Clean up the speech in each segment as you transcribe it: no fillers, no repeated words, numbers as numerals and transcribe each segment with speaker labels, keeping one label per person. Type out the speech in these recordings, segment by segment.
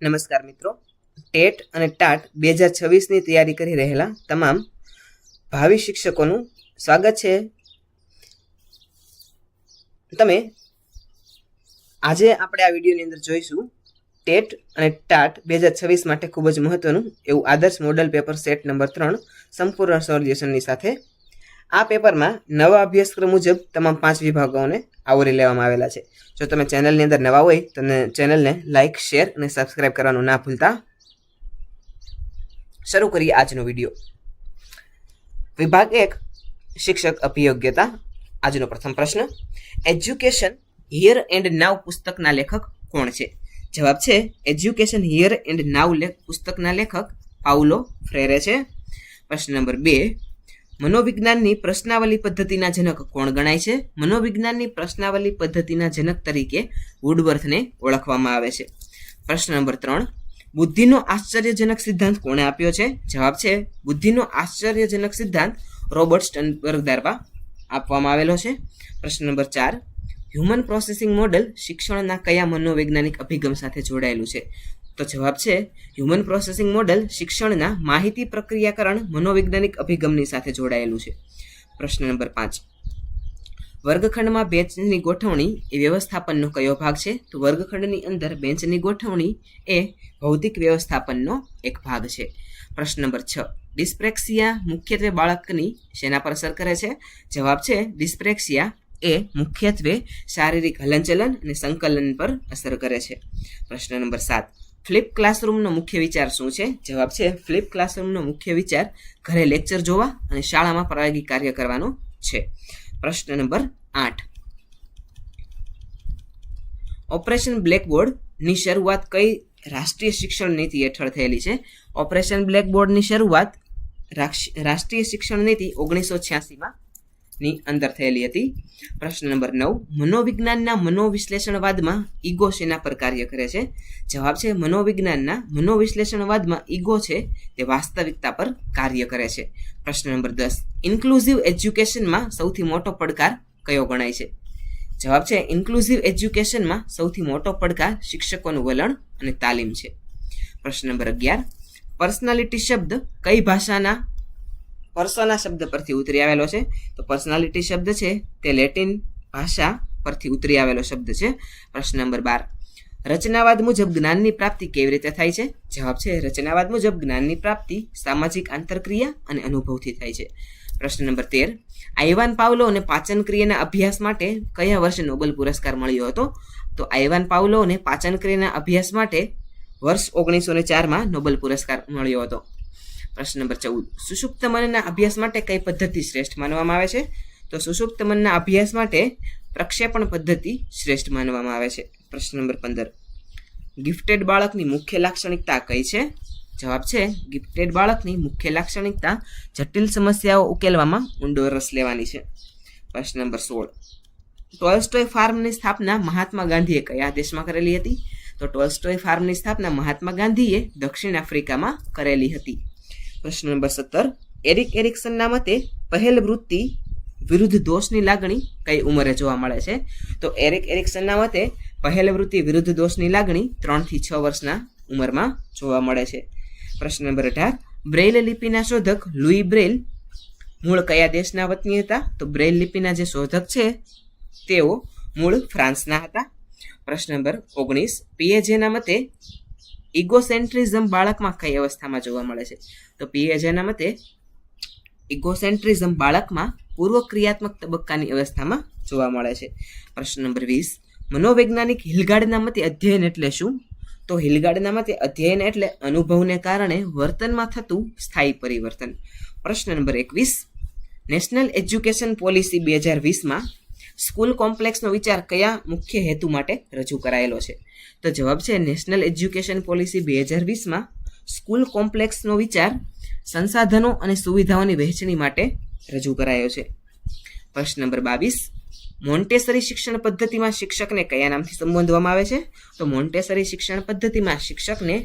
Speaker 1: નમસ્કાર મિત્રો, ટેટ અને ટાટ 2026ની તૈયારી કરી રહેલા તમામ ભાવિ શિક્ષકોનું સ્વાગત છે. તમે આજે આપણે આ વિડીયોની અંદર જોઈશું ટેટ અને ટાટ 2026 માટે ખૂબ જ મહત્વનું એવું આદર્શ મોડલ પેપર સેટ નંબર 3 સંપૂર્ણ સોલ્યુશનની સાથે. આ પેપરમાં નવા અભ્યાસક્રમ મુજબ તમામ 5 વિભાગોને આવરી લેવામાં આવેલા છે. જો તમે ચેનલની અંદર નવા હોય તો ચેનલને લાઇક, શેર અને સબસ્ક્રાઇબ કરવાનું ના ભૂલતા. શરૂ કરીએ આજનો વિડીયો. વિભાગ 1 શિક્ષક અભિયોગ્યતા. આજનો પ્રથમ પ્રશ્ન, એજ્યુકેશન હિયર એન્ડ નાવ પુસ્તકના લેખક કોણ છે? જવાબ છે એજ્યુકેશન હિયર એન્ડ નાવ પુસ્તકના લેખક પાઉલો ફ્રેરે છે. પ્રશ્ન નંબર 2, મનોવિજ્ઞાનની પ્રશ્નાવલી પદ્ધતિના જનક કોણ ગણાય છે? મનોવિજ્ઞાનની પ્રશ્નાવલી પદ્ધતિના જનક તરીકે વુડવર્થને ઓળખવામાં આવે છે. પ્રશ્ન નંબર 3, બુદ્ધિનો આશ્ચર્યજનક સિદ્ધાંત કોણે આપ્યો છે? જવાબ છે બુદ્ધિનો આશ્ચર્યજનક સિદ્ધાંત રોબર્ટ સ્ટર્નબર્ગ દ્વારા આપવામાં આવેલો છે. પ્રશ્ન નંબર 4, હ્યુમન પ્રોસેસિંગ મોડલ શિક્ષણના કયા મનોવૈજ્ઞાનિક અભિગમ સાથે જોડાયેલું છે? તો જવાબ છે હ્યુમન પ્રોસેસિંગ મોડલ શિક્ષણના માહિતી પ્રક્રિયાકરણ મનોવૈજ્ઞાનિક અભિગમની સાથે જોડાયેલું છે. પ્રશ્ન નંબર 5, વર્ગખંડમાં બેન્ચની ગોઠવણી એ વ્યવસ્થાપનનો કયો ભાગ છે? તો વર્ગખંડની અંદર બેન્ચની ગોઠવણી એ ભૌતિક વ્યવસ્થાપનનો એક ભાગ છે. પ્રશ્ન નંબર 6, ડિસ્પ્રેક્સિયા મુખ્યત્વે બાળકની શેના પર અસર કરે છે? જવાબ છે ડિસ્પ્રેક્સિયા એ મુખ્યત્વે શારીરિક હલનચલન અને સંકલન પર અસર કરે છે. પ્રશ્ન નંબર 7, ફ્લિપ ક્લાસરૂમનો મુખ્ય વિચાર શું છે? જવાબ છે ફ્લિપ ક્લાસરૂમનો મુખ્ય વિચાર ઘરે લેક્ચર જોવા અને શાળામાં પ્રાયોગિક કાર્ય કરવાનો છે. પ્રશ્ન નંબર 8, ઓપરેશન બ્લેકબોર્ડની શરૂઆત કઈ રાષ્ટ્રીય શિક્ષણ નીતિ હેઠળ થયેલી છે? ઓપરેશન બ્લેકબોર્ડની શરૂઆત રાષ્ટ્રીય શિક્ષણ નીતિ 1986માં ની અંદર થયેલી હતી. પ્રશ્ન નંબર 9, મનોવિજ્ઞાનના મનોવિશ્લેષણવાદમાં ઈગો શેના પર કાર્ય કરે છે? જવાબ છે મનોવિજ્ઞાનના મનોવિશ્લેષણવાદમાં ઈગો છે તે વાસ્તવિકતા પર કાર્ય કરે છે. પ્રશ્ન નંબર 10, ઇન્ક્લુઝિવ એજ્યુકેશનમાં સૌથી મોટો પડકાર કયો ગણાય છે? જવાબ છે ઇન્ક્લુઝિવ એજ્યુકેશનમાં સૌથી મોટો પડકાર શિક્ષકોનું વલણ અને તાલીમ છે. પ્રશ્ન નંબર 11, પર્સનાલિટી શબ્દ કઈ ભાષાના પર્સોના શબ્દ પરથી ઉતરી આવેલો છે? તો પર્સનાલિટી શબ્દ છે તે લેટિન ભાષા પરથી ઉતરી આવેલો શબ્દ છે. પ્રશ્ન નંબર 12, રચનાવાદ મુજબ જ્ઞાનની પ્રાપ્તિ કેવી રીતે થાય છે? જવાબ છે રચનાવાદ મુજબ જ્ઞાનની પ્રાપ્તિ સામાજિક આંતરક્રિયા અને અનુભવથી થાય છે. પ્રશ્ન નંબર 13, આઇવાન પાવલોને પાચન ક્રિયાના અભ્યાસ માટે કયા વર્ષે નોબેલ પુરસ્કાર મળ્યો હતો? તો આઇવાન પાવલોને પાચન ક્રિયાના અભ્યાસ માટે વર્ષ 1904માં નોબેલ પુરસ્કાર મળ્યો હતો. પ્રશ્ન નંબર 14, સુષુપ્ત મનના અભ્યાસ માટે કઈ પદ્ધતિ શ્રેષ્ઠ માનવામાં આવે છે? તો સુષુપ્ત મનના અભ્યાસ માટે પ્રક્ષેપણ પદ્ધતિ શ્રેષ્ઠ માનવામાં આવે છે. પ્રશ્ન નંબર 15, ગિફ્ટેડ બાળકની મુખ્ય લાક્ષણિકતા કઈ છે? જવાબ છે ગિફ્ટેડ બાળકની મુખ્ય લાક્ષણિકતા જટિલ સમસ્યાઓ ઉકેલવામાં ઊંડો રસ લેવાની છે. પ્રશ્ન નંબર 16, ટોલ્સ્ટોય ફાર્મની સ્થાપના મહાત્મા ગાંધીએ કયા દેશમાં કરેલી હતી? તો ટોલ્સ્ટોય ફાર્મની સ્થાપના મહાત્મા ગાંધીએ દક્ષિણ આફ્રિકામાં કરેલી હતી. પ્રશ્ન નંબર 17, એરિક એરિક્સનના મતે પહેલ વૃત્તિ વિરુદ્ધ દોષની લાગણી કઈ ઉંમરે જોવા મળે છે? તો એરિક એરિક્સનના મતે પહેલ વૃત્તિ વિરુદ્ધ દોષની લાગણી 3 થી 6 વર્ષના ઉંમરમાં જોવા મળે છે. પ્રશ્ન નંબર 18, બ્રેઇલ લિપિના શોધક લુઈ બ્રેઇલ મૂળ કયા દેશના વતની હતા? તો બ્રેઇલ લિપિના જે શોધક છે તેઓ મૂળ ફ્રાન્સના હતા. પ્રશ્ન નંબર 19, પીએજેના મતે ઇગોસેન્ટ્રિઝમ બાળકમાં કઈ અવસ્થામાં જોવા મળે છે? તો પીએજેના મતે ઇગોસેન્ટ્રિઝમ બાળકમાં પૂર્વ ક્રિયાત્મક તબક્કાની અવસ્થામાં જોવા મળે છે. પ્રશ્ન નંબર 20, મનોવૈજ્ઞાનિક હિલગાર્ડના મતે અધ્યયન એટલે શું? તો હિલગાર્ડના મતે અધ્યયન એટલે અનુભવને કારણે વર્તનમાં થતું સ્થાયી પરિવર્તન. પ્રશ્ન નંબર 21, નેશનલ એજ્યુકેશન પોલિસી 2020માં સ્કૂલ કોમ્પ્લેક્સનો વિચાર કયા મુખ્ય હેતુ માટે રજૂ કરાયેલો છે? તો જવાબ છે નેશનલ એજ્યુકેશન પોલિસી 2020માં સ્કૂલ કોમ્પ્લેક્સનો વિચાર સંસાધનો અને સુવિધાઓની વહેંચણી માટે રજૂ કરાયો છે. પ્રશ્ન નંબર 22, મોન્ટેસરી શિક્ષણ પદ્ધતિમાં શિક્ષકને કયા નામથી સંબોધવામાં આવે છે? તો મોન્ટેસરી શિક્ષણ પદ્ધતિમાં શિક્ષકને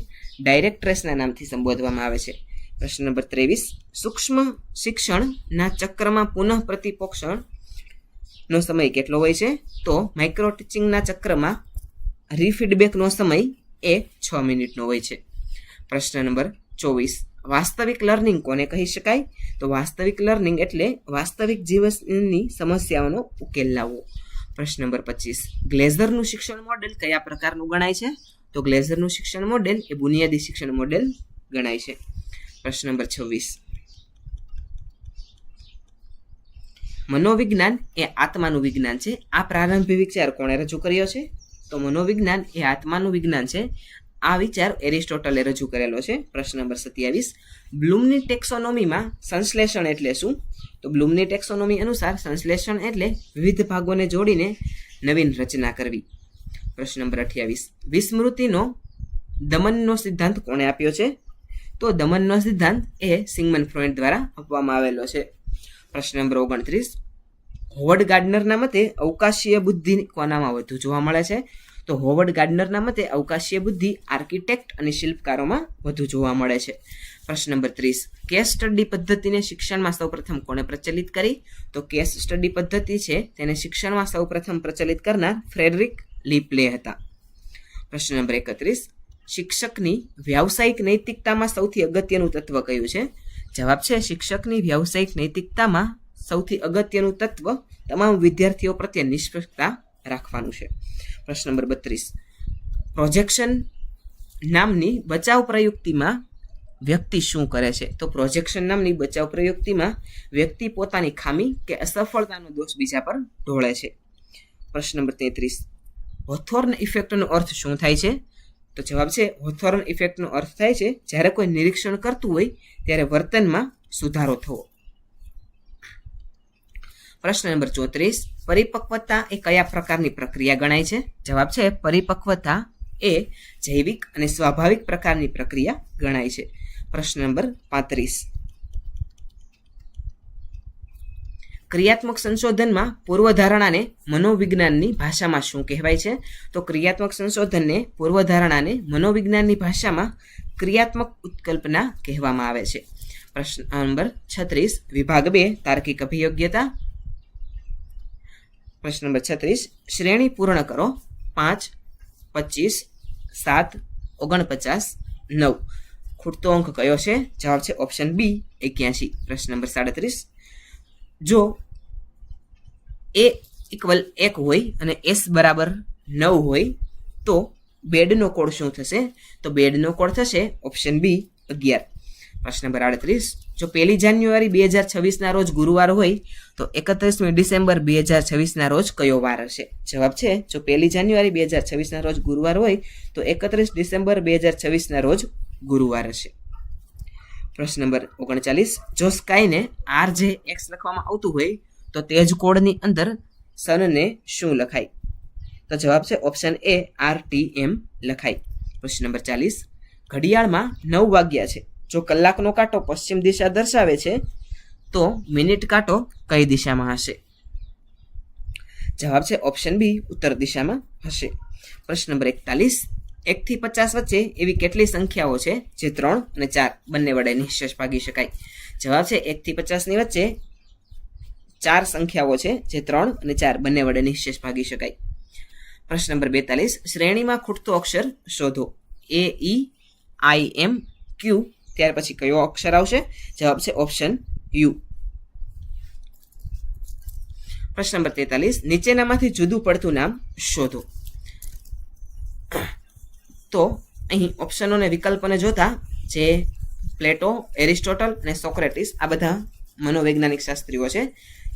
Speaker 1: ડાયરેક્ટ્રેસના નામથી સંબોધવામાં આવે છે. પ્રશ્ન નંબર 23, સૂક્ષ્મ શિક્ષણના ચક્રમાં પુનઃ પ્રતિપોષણનો સમય કેટલો હોય છે? તો માઇક્રો ટીચિંગના ચક્રમાં રીફીડબેકનો સમય એ 6 મિનિટનો હોય છે. પ્રશ્ન નંબર 24. વાસ્તવિક લર્નિંગ કોને કહી શકાય? તો વાસ્તવિક લર્નિંગ એટલે વાસ્તવિક જીવનની સમસ્યાઓનો ઉકેલ લાવવો. પ્રશ્ન નંબર 25. ગ્લેઝરનું શિક્ષણ મોડેલ કયા પ્રકારનું ગણાય છે? તો ગ્લેઝરનું શિક્ષણ મોડેલ એ બુનિયાદી શિક્ષણ મોડેલ ગણાય છે. પ્રશ્ન નંબર 26. મનોવિજ્ઞાન એ આત્માનું વિજ્ઞાન છે. આ પ્રારંભિક વિચાર કોણે રજૂ કર્યો છે? તો મનોવિજ્ઞાન એ આત્માનું વિજ્ઞાન છે. આ વિચાર એરિસ્ટોટલે રજૂ કરેલો છે. પ્રશ્ન નંબર 27. બ્લૂમની ટેક્સોનોમીમાં સંશ્લેષણ એટલે શું? તો બ્લૂમની ટેક્સોનોમી અનુસાર સંશ્લેષણ એટલે વિવિધ ભાગોને જોડીને નવીન રચના કરવી. પ્રશ્ન નંબર 28. વિસ્મૃતિનો દમનનો સિદ્ધાંત કોણે આપ્યો છે? તો દમનનો સિદ્ધાંત એ સિગમન્ડ ફ્રોઈડ દ્વારા આપવામાં આવેલો છે. પ્રશ્ન નંબર 29. હોવર્ડ ગાર્ડનરના મતે અવકાશીય બુદ્ધિ કોનામાં વધુ જોવા મળે છે? તો હોવર્ડ ગાર્ડનરના મતે અવકાશીય બુદ્ધિ આર્કિટેક્ટ અને શિલ્પકારોમાં વધુ જોવા મળે છે. પ્રશ્ન નંબર 30. કેસ સ્ટડી પદ્ધતિને શિક્ષણમાં સૌપ્રથમ કોણે પ્રચલિત કરી? તો કેસ સ્ટડી પદ્ધતિ છે તેને શિક્ષણમાં સૌપ્રથમ પ્રચલિત કરનાર ફ્રેડરિક લીપ્લે હતા. પ્રશ્ન નંબર 31. શિક્ષકની વ્યાવસાયિક નૈતિકતામાં સૌથી અગત્યનું તત્વ કયું છે? જવાબ છે શિક્ષકની વ્યાવસાયિક નૈતિકતામાં સૌથી અગત્યનું તત્વ તમામ વિદ્યાર્થીઓ પ્રત્યે નિષ્પક્ષતા રાખવાનું છે. પ્રશ્ન નંબર 32. પ્રોજેક્શન નામની બચાવ પ્રયુક્તિમાં વ્યક્તિ શું કરે છે? તો પ્રોજેક્શન નામની બચાવ પ્રયુક્તિમાં વ્યક્તિ પોતાની ખામી કે અસફળતાનો દોષ બીજા પર ઢોળે છે. પ્રશ્ન નંબર 33. હોથોર્ન ઇફેક્ટનો અર્થ શું થાય છે? તો જવાબ છે હોથોર્ન ઇફેક્ટનો અર્થ થાય છે જ્યારે કોઈ નિરીક્ષણ કરતું હોય ત્યારે વર્તનમાં સુધારો થવો. પ્રશ્ન નંબર 34. પરિપક્વતા એ કયા પ્રકારની પ્રક્રિયા ગણાય છે? જવાબ છે પરિપક્વતા એ જૈવિક અને સ્વાભાવિક પ્રકારની પ્રક્રિયા ગણાય છે. પ્રશ્ન નંબર 35. ક્રિયાત્મક સંશોધનમાં પૂર્વધારણાને મનોવિજ્ઞાનની ભાષામાં શું કહેવાય છે? તો ક્રિયાત્મક સંશોધનને પૂર્વધારણાને મનોવિજ્ઞાનની ભાષામાં ક્રિયાત્મક ઉત્કલ્પના કહેવામાં આવે છે. પ્રશ્ન નંબર 36. વિભાગ 2 તાર્કિક અભિયોગ્યતા. પ્રશ્ન નંબર 36. શ્રેણી પૂર્ણ કરો. 5, 25, 7, 49, 9. ખૂટતો અંક કયો છે? જવાબ છે ઓપ્શન બી 81. પ્રશ્ન નંબર 37. જો એ ઇક્વલ 1 હોય અને એસ બરાબર 9 હોય તો બેડનો કોડ શું થશે? તો બેડનો કોડ થશે ઓપ્શન બી 11. પ્રશ્ન નંબર 38. જો 1 જાન્યુઆરી 2026ના રોજ ગુરુવાર હોય તો 31મી ડિસેમ્બર 2026ના રોજ કયો વાર હશે? જવાબ છે જો 1 જાન્યુઆરી 2026ના રોજ ગુરુવાર હોય તો 31 ડિસેમ્બર 2026ના રોજ ગુરુવાર હશે. પ્રશ્ન નંબર 39. જો સ્કાયને RJX લખવામાં આવતું હોય તો તે જ કોડની અંદર સનને શું લખાય? તો જવાબ છે ઓપ્શન એ RTM લખાય. પ્રશ્ન નંબર 40. ઘડિયાળમાં 9 વાગ્યા છે. જો કલાકનો કાંટો પશ્ચિમ દિશા દર્શાવે છે તો મિનિટ કાંટો કઈ દિશામાં હશે? જવાબ છે ઓપ્શન બી ઉત્તર દિશામાં હશે. પ્રશ્ન નંબર 41. 1 થી 50 વચ્ચે એવી કેટલી સંખ્યાઓ છે જે 3 અને 4 બંને વડે નિઃશેષ ભાગી શકાય? જવાબ છે 1 થી 50ની વચ્ચે 4 સંખ્યાઓ છે જે 3 અને 4 બંને વડે નિઃશેષ ભાગી શકાય. પ્રશ્ન નંબર 42. શ્રેણીમાં ખૂટતો અક્ષર શોધો. AEIMQ ત્યાર પછી કયો અક્ષર આવશે? જવાબ છે ઓપ્શન યુ. પ્રશ્ન નંબર 43. નીચેનામાંથી જુદું પડતું નામ શોધો. તો અહીં ઓપ્શનોને વિકલ્પોને જોતા જે પ્લેટો, એરિસ્ટોટલ અને સોક્રેટિસ આ બધા મનોવૈજ્ઞાનિક શાસ્ત્રીઓ છે,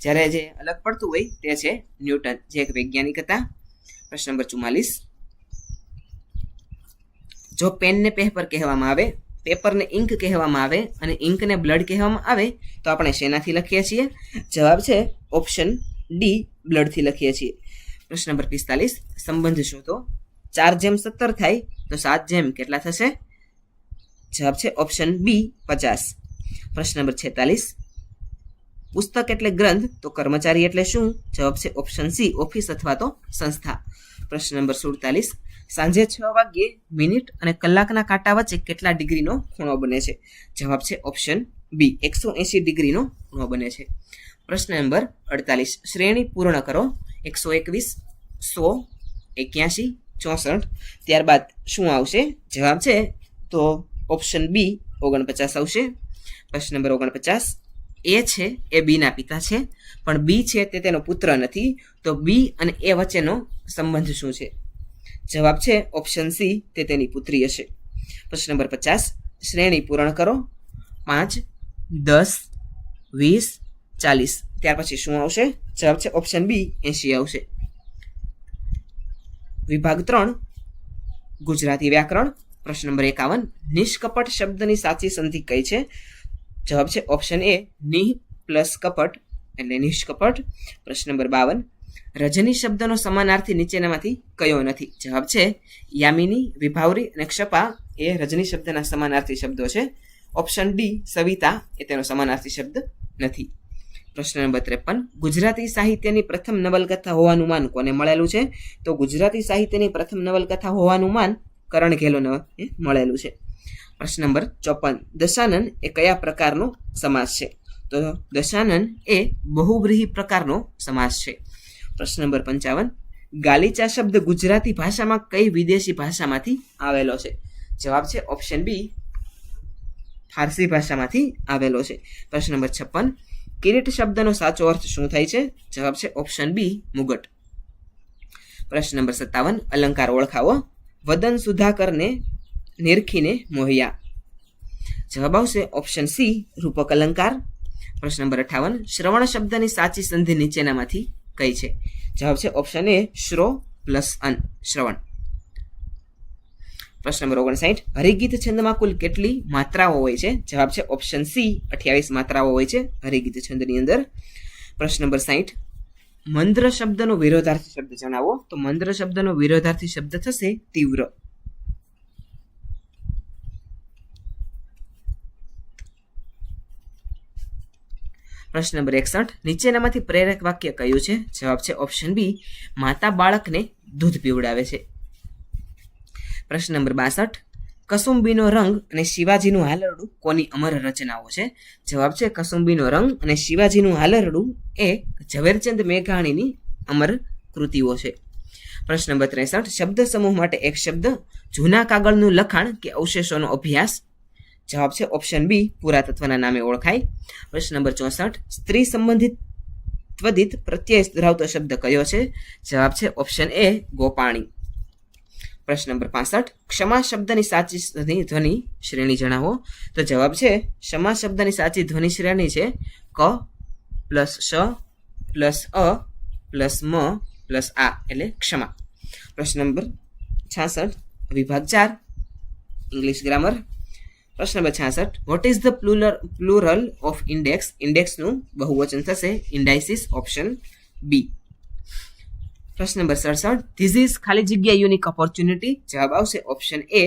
Speaker 1: જ્યારે જે અલગ પડતું હોય તે છે ન્યૂટન, જે એક વૈજ્ઞાનિક હતા. પ્રશ્ન નંબર 44. જો પેનને પેપર કહેવામાં આવે, પેપરને ઇંક કહેવામાં આવે અને ઇંકને બ્લડ કહેવામાં આવે તો આપણે શેનાથી લખીએ છીએ? જવાબ છે ઓપ્શન ડી બ્લડથી લખીએ છીએ. પ્રશ્ન નંબર 45. સંબંધ શોધો. 4:17 થાય તો 7 કેટલા થશે? જવાબ છે ઓપ્શન બી 50. પ્રશ્ન નંબર 46. પુસ્તક એટલે ગ્રંથ તો કર્મચારી એટલે શું? જવાબ છે ઓપ્શન સી ઓફિસ અથવા તો સંસ્થા. પ્રશ્ન નંબર 47. સાંજે 6 વાગ્યે મિનિટ અને કલાકના કાંટા વચ્ચે કેટલા ડિગ્રીનો ખૂણો બને છે? જવાબ છે ઓપ્શન બી 180 ડિગ્રીનો ખૂણો બને છે. પ્રશ્ન નંબર 48. શ્રેણી પૂર્ણ કરો. 121, 100, 81, 64. ત્યારબાદ શું આવશે? જવાબ છે તો ઓપ્શન બી 49 આવશે. પ્રશ્ન નંબર 49. એ છે એ બીના પિતા છે, પણ બી છે તે તેનો પુત્ર નથી, તો બી અને એ વચ્ચેનો સંબંધ શું છે? જવાબ છે ઓપ્શન સી, તે તેની પુત્રી હશે. પ્રશ્ન નંબર 50. શ્રેણી પૂરણ કરો. 5, 10, 20, 40. ત્યાર પછી શું આવશે? જવાબ છે ઓપ્શન બી 80 આવશે. વિભાગ 3 ગુજરાતી વ્યાકરણ. પ્રશ્ન નંબર 51. નિષ્કપટ શબ્દની સાચી સંધિ કઈ છે? જવાબ છે ઓપ્શન એ, નિ પ્લસ કપટ એટલે નિષ્કપટ. પ્રશ્ન નંબર 52. રજની શબ્દનો સમાનાર્થી નીચેનામાંથી કયો નથી? જવાબ છે યામિની, વિભાવરી અને ક્ષપા એ રજની શબ્દના સમાનાર્થી શબ્દો છે. ઓપ્શન ડી, સવિતા એ તેનો સમાનાર્થી શબ્દ નથી. પ્રશ્ન નંબર 53. ગુજરાતી સાહિત્યની પ્રથમ નવલકથા હોવાનું માન કોને મળેલું છે? તો ગુજરાતી સાહિત્યની પ્રથમ નવલકથા હોવાનું માન કરણ ઘેલોને મળેલું છે. પ્રશ્ન નંબર 54. દશાનન એ કયા પ્રકારનો સમાસ છે? તો દશાનન એ બહુવ્રીહી પ્રકારનો સમાસ છે. પ્રશ્ન નંબર 55. ગાલીચા શબ્દ ગુજરાતી ભાષામાં કઈ વિદેશી ભાષામાંથી આવેલો છે? જવાબ છે ઓપ્શન બી, ફારસી ભાષામાંથી આવેલો છે. પ્રશ્ન નંબર 56. કિરીટ શબ્દનો સાચો અર્થ શું થાય છે? જવાબ છે ઓપ્શન બી, મુગટ. પ્રશ્ન નંબર 57. અલંકાર ઓળખાવો. વદન સુધાકરને નિરખીને મોહ્યા. જવાબ આવશે ઓપ્શન સી, રૂપક અલંકાર. પ્રશ્ન નંબર 58. શ્રવણ શબ્દની સાચી સંધિ નીચેનામાંથી કઈ છે? જવાબ છે ઓપ્શન એ, શ્રો પ્લસ અન, શ્રવણ. પ્રશ્ન નંબર 59. હરિગીત છંદમાં કુલ કેટલી માત્રાઓ હોય છે? જવાબ છે ઓપ્શન સી, 28 માત્રાઓ હોય છે હરિગીત છંદની અંદર. પ્રશ્ન નંબર 60. મંદ્ર શબ્દનો વિરોધાર્થી શબ્દ જણાવો. તો મંદ્ર શબ્દનો વિરોધાર્થી શબ્દ થશે તીવ્ર. પ્રશ્ન નંબર 61. નીચેનામાંથી પ્રેરક વાક્ય કયું છે? જવાબ છે ઓપ્શન બી, માતા બાળકને દૂધ પીવડાવે છે. પ્રશ્ન નંબર 62. કસુંબીનો રંગ અને શિવાજીનું હાલરડું કોની અમર રચનાઓ છે? જવાબ છે કસુંબીનો રંગ અને શિવાજીનું હાલરડું એ ઝવેરચંદ મેઘાણીની અમર કૃતિઓ છે. પ્રશ્ન નંબર 63. શબ્દ સમૂહ માટે એક શબ્દ, જૂના કાગળનું લખાણ કે અવશેષોનો અભ્યાસ. જવાબ છે ઓપ્શન બી, પુરાતત્વના નામે ઓળખાય. પ્રશ્ન નંબર 64. સ્ત્રી સંબંધિત ત્વદિત પ્રત્યય ધરાવતો શબ્દ કયો છે? જવાબ છે ઓપ્શન એ, ગોપાણી. પ્રશ્ન નંબર 65. ક્ષમા શબ્દની સાચી ધ્વનિ શ્રેણી જણાવો. તો જવાબ છે ક્ષમા શબ્દની સાચી ધ્વનિ શ્રેણી છે ક પ્લસ શ પ્લસ અ પ્લસ મ પ્લસ આ એટલે ક્ષમા. પ્રશ્ન નંબર 66. વિભાગ 4 ઇંગ્લિશ ગ્રામર. પ્રશ્ન number 66. What is the plural of index? ઇન્ડેક્સનું બહુવચન થશે ઇન્ડાઇસિસ, ઓપ્શન બી. પ્રશ્ન નંબર 67. ધીસ ઇઝ ખાલી જગ્યા યુનિક ઓપોર્ચ્યુનિટી. જવાબ આવશે ઓપ્શન એ.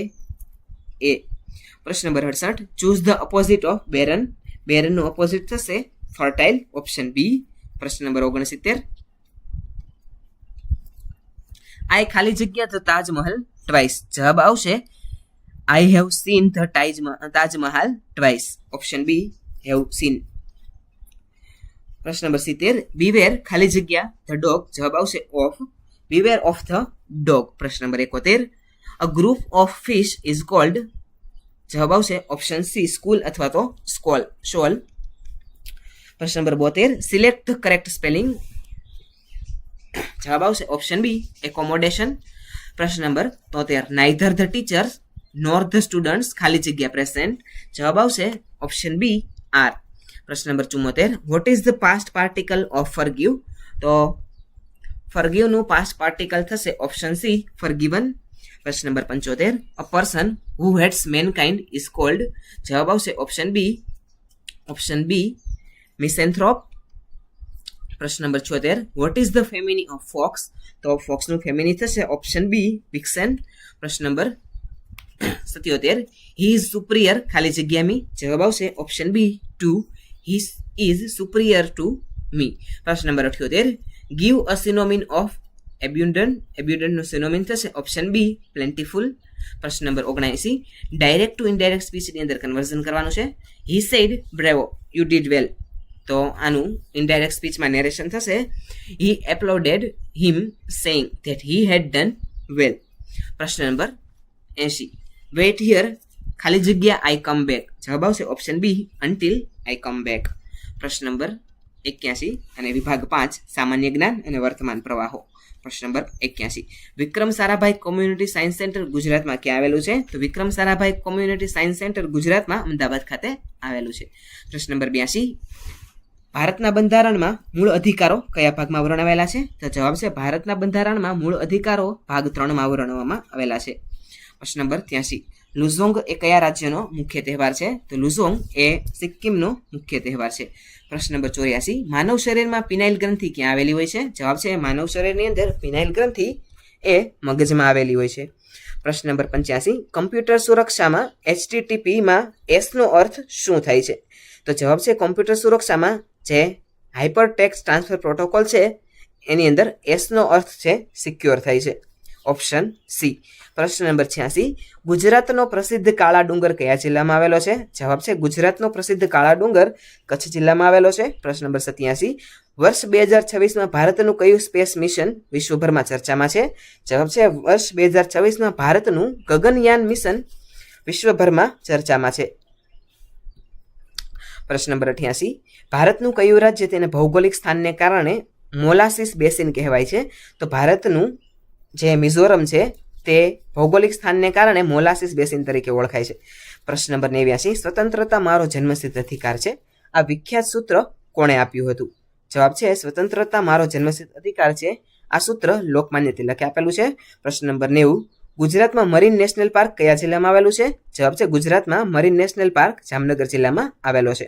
Speaker 1: પ્રશ્ન number 68. Choose the opposite of barren. બેરનનું ઓપોઝિટ થશે ફર્ટાઇલ, ઓપ્શન બી. પ્રશ્ન નંબર 69. આઈ ખાલી જગ્યા ધ તાજમહલ ટ્વાઇસ. જવાબ આવશે I have seen the Taj Mahal twice, option B, have seen. પ્રશ્ન નંબર 70. બીવેર ખાલી જગ્યા ધ ડોગ. જવાબ આવશે of, beware of the dog. પ્રશ્ન number 71. A group of fish is called. જવાબ આવશે ઓપ્શન સી, સ્કૂલ અથવા તો શોલ. પ્રશ્ન number 72. Select the correct spelling. જવાબ આવશે ઓપ્શન બી, એકોમોડેશન. પ્રશ્ન number 73. Neither the teachers nor the students ખાલી જગ્યા પ્રેઝન્ટ. જવાબ આવશે ઓપ્શન બી, આર. પ્રશ્ન number 74. What is the past particle of forgive? તો ફરગીવનું પાસ્ટ પાર્ટિકલ થશે ઓપ્શન સી, ફરગીવન. પ્રશ્ન number 75. A person who hates mankind is called. જવાબ આવશે ઓપ્શન બી, મિસેન્થ્રોપ. પ્રશ્ન number 76. What is the feminine of fox? તો ફોક્સનું ફેમિની થશે ઓપ્શન બી, વિક્સન. પ્રશ્ન નંબર 77. હી ઇઝ સુપિરિયર ખાલી જગ્યા મી. જવાબ આવશે option B, to. He is superior to me. પ્રશ્ન number 78. Give a synonym of abundant. એબ્યુન્ડન્ટનું સિનોમિન થશે ઓપ્શન બી, પ્લેન્ટીફુલ. પ્રશ્ન નંબર 79. ડાયરેક્ટ ટુ ઇનડાયરેક્ટ સ્પીચની અંદર કન્વર્ઝન કરવાનું છે. He said bravo, you did well. તો આનું ઇનડાયરેક્ટ સ્પીચમાં નેરેશન થશે. He applauded him saying that he had done well. પ્રશ્ન નંબર 80 વેઇટ હિયર ખાલી જગ્યા આઈ કમ બેક. જવાબ આવશે option B until I come back. પ્રશ્ન નંબર 81 અને વિભાગ 5 સામાન્ય જ્ઞાન અને વર્તમાન પ્રવાહો. પ્રશ્ન number 81 Vikram Sarabhai community science centre ગુજરાતમાં ક્યાં આવેલું છે? તો Vikram Sarabhai community science centre ગુજરાતમાં અમદાવાદ ખાતે આવેલું છે. પ્રશ્ન નંબર 82 ભારતના બંધારણમાં મૂળ અધિકારો કયા ભાગમાં વર્ણવેલા છે? તો જવાબ છે ભારતના બંધારણમાં મૂળ અધિકારો ભાગ 3 માં વર્ણવવામાં આવેલા છે. પ્રશ્ન નંબર 83 લુઝોંગ એ કયા રાજ્યનો મુખ્ય તહેવાર છે? તો લુઝોંગ એ સિક્કિમનો મુખ્ય તહેવાર છે. પ્રશ્ન નંબર 84 માનવ શરીરમાં પિનાઇલ ગ્રંથિ ક્યાં આવેલી હોય છે? જવાબ છે માનવ શરીરની અંદર પિનાઇલ ગ્રંથિ એ મગજમાં આવેલી હોય છે. પ્રશ્ન નંબર 85 કમ્પ્યુટર સુરક્ષામાં HTTP માં S નો અર્થ શું થાય છે? તો જવાબ છે કોમ્પ્યુટર સુરક્ષામાં જે હાઇપર ટેક્સ્ટ ટ્રાન્સફર પ્રોટોકોલ છે એની અંદર S નો અર્થ છે સિક્યોર થાય છે. Option C. પ્રશ્ન નંબર 86 ગુજરાતનો પ્રસિદ્ધ કાળા ડુંગર કયા જિલ્લામાં આવેલો છે? જવાબ છે ગુજરાતનો પ્રસિદ્ધ કાળા ડુંગર કચ્છ જિલ્લામાં આવેલો છે. પ્રશ્ન નંબર 87 વર્ષ 2026માં ભારતનું કયું સ્પેસ મિશન વિશ્વભરમાં ચર્ચામાં છે? જવાબ છે વર્ષ 2026માં ભારતનું ગગનયાન મિશન વિશ્વભરમાં ચર્ચામાં છે. પ્રશ્ન નંબર 88 ભારતનું કયું રાજ્ય તેને ભૌગોલિક સ્થાનને કારણે મોલાસીસ બેસિન કહેવાય છે? તો ભારતનું જે મિઝોરમ છે તે ભૌગોલિક સ્થાનને કારણે મોલાસીસ બેસિન તરીકે ઓળખાય છે. પ્રશ્ન નંબર 89 સ્વતંત્રતા મારો જન્મસિદ્ધ અધિકાર છે. આ વિખ્યાત સૂત્ર કોણે આપ્યું હતું? જવાબ છે સ્વતંત્રતા મારો જન્મસિદ્ધ અધિકાર છે. આ સૂત્ર લોકમાન્ય તિલકે આપેલું છે. પ્રશ્ન નંબર 90 ગુજરાતમાં મરીન નેશનલ પાર્ક કયા જિલ્લામાં આવેલું છે? જવાબ છે ગુજરાતમાં મરીન નેશનલ પાર્ક જામનગર જિલ્લામાં આવેલો છે.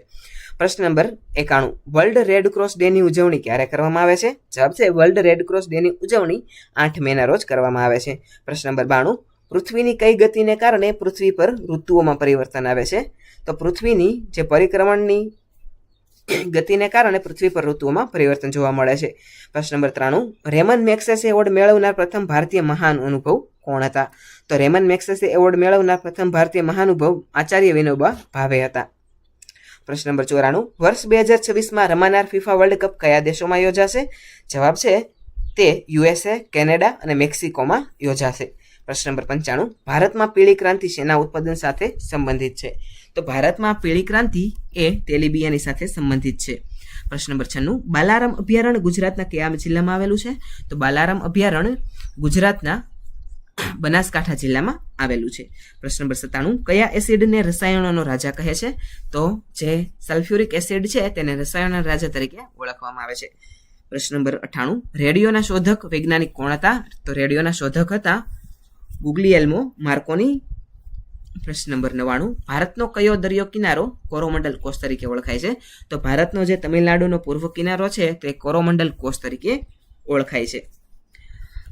Speaker 1: પ્રશ્ન number 91 world red cross day ની ઉજવણી ક્યારે કરવામાં આવે છે? જવાબ છે વર્લ્ડ રેડ ક્રોસ ડે ની ઉજવણી 8 મેના રોજ કરવામાં આવે છે. પ્રશ્ન નંબર 92 પૃથ્વીની કઈ ગતિને કારણે પૃથ્વી પર ઋતુઓમાં પરિવર્તન આવે છે? તો પૃથ્વીની જે પરિક્રમણની ગતિને કારણે પૃથ્વી પર ઋતુઓમાં પરિવર્તન જોવા મળે છે. પ્રશ્ન નંબર 93 રેમન મેગ્સેસે એવોર્ડ મેળવનાર પ્રથમ ભારતીય મહાન અનુભવ કોણ હતા? તો રેમન મેગ્સેસે એવોર્ડ મેળવનાર પ્રથમ ભારતીય મહાનુભવ આચાર્ય વિનોબા ભાવે હતા. પ્રશ્ન નંબર 94 વર્ષ 2026માં રમાનાર ફિફા વર્લ્ડ કપ કયા દેશોમાં યોજાશે? જવાબ છે તે USA, કેનેડા અને મેક્સિકોમાં યોજાશે. પ્રશ્ન નંબર 95 ભારતમાં પીળી ક્રાંતિ શેના ઉત્પાદન સાથે સંબંધિત છે? તો ભારતમાં પીળી ક્રાંતિ એ તેલીબિયાની સાથે સંબંધિત છે. પ્રશ્ન નંબર 96 બાલારામ અભયારણ્ય ગુજરાતના કયા જિલ્લામાં આવેલું છે? તો બાલારામ અભયારણ્ય ગુજરાતના બનાસકાંઠા જિલ્લામાં આવેલું છે. પ્રશ્ન નંબર 97 કયા એસિડને રસાયણોનો રાજા કહે છે? તો જે સલ્ફ્યુરિક એસિડ છે તેને રસાયણોના રાજા તરીકે ઓળખવામાં આવે છે. પ્રશ્ન નંબર 98 રેડિયોના શોધક વૈજ્ઞાનિક કોણ હતા? તો રેડિયોના શોધક હતા ગુગ્લિયેલ્મો માર્કોની. પ્રશ્ન નંબર 99 ભારતનો કયો દરિયો કિનારો કોરોમંડલ કોસ્ટ તરીકે ઓળખાય છે? તો ભારતનો જે તમિલનાડુનો પૂર્વ કિનારો છે તે કોરોમંડલ કોસ્ટ તરીકે ઓળખાય છે.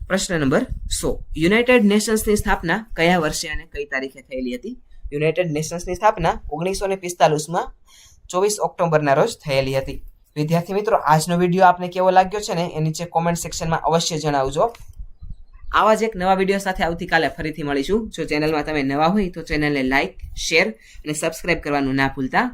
Speaker 1: પ્રશ્ન નંબર 100 યુનાઇટેડ નેશન્સની સ્થાપના કયા વર્ષે અને કઈ તારીખે થયેલી હતી? યુનાઇટેડ નેશન્સની સ્થાપના 1945માં 24 ઓક્ટોબરના રોજ થયેલી હતી. વિદ્યાર્થી મિત્રો આજનો વિડીયો આપને કેવો લાગ્યો છે ને એ નીચે કોમેન્ટ સેક્શનમાં અવશ્ય જણાવજો. આવા જ એક નવા વિડીયો સાથે આવતીકાલે ફરીથી મળીશું. જો ચેનલમાં તમે નવા હોય તો ચેનલને લાઇક, શેર અને સબસ્ક્રાઇબ કરવાનું ના ભૂલતા.